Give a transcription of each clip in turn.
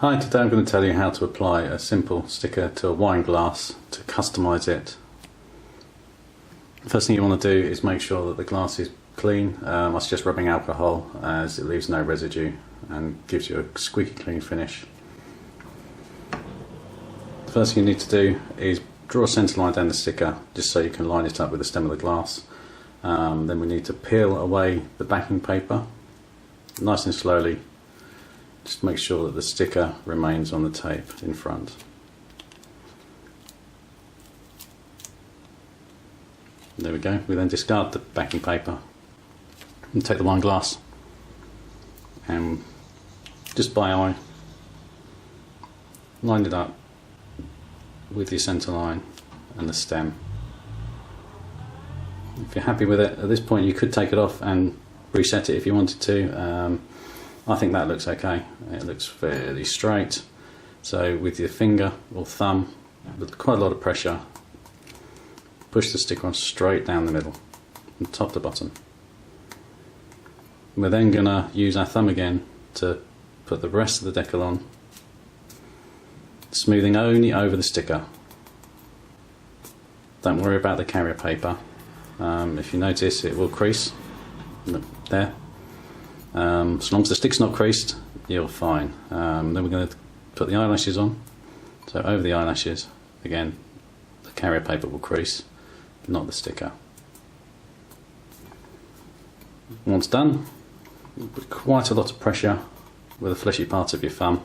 Hi, today I'm going to tell you how to apply a simple sticker to a wine glass to customise it. First thing you want to do is make sure that the glass is clean. I suggest rubbing alcohol as it leaves no residue and gives you a squeaky clean finish. The first thing you need to do is draw a centre line down the sticker just so you can line it up with the stem of the glass. Then we need to peel away the backing paper nice and slowly. Just make sure that the sticker remains on the tape in front. There we go. We then discard the backing paper and take the wine glass and just by eye line it up with your centre line and the stem. If you're happy with it, at this point you could take it off and reset it if you wanted to. I think that looks okay. It looks fairly straight. So with your finger or thumb, with quite a lot of pressure, push the sticker on straight down the middle, from top to bottom. We're then going to use our thumb again to put the rest of the decal on, smoothing only over the sticker. Don't worry about the carrier paper. If you notice, it will crease. Look, there. As long as the stick's not creased, you're fine. Then we're going to put the eyelashes on. So over the eyelashes, again, the carrier paper will crease, not the sticker. Once done, put quite a lot of pressure with the fleshy part of your thumb,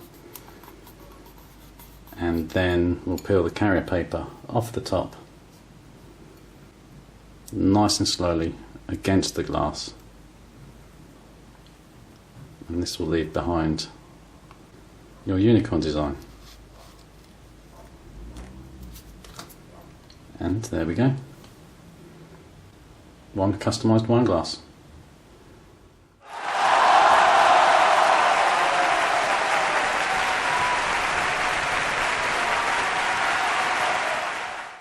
and then we'll peel the carrier paper off the top, nice and slowly against the glass. And this will leave behind your unicorn design. And there we go. One customised wine glass.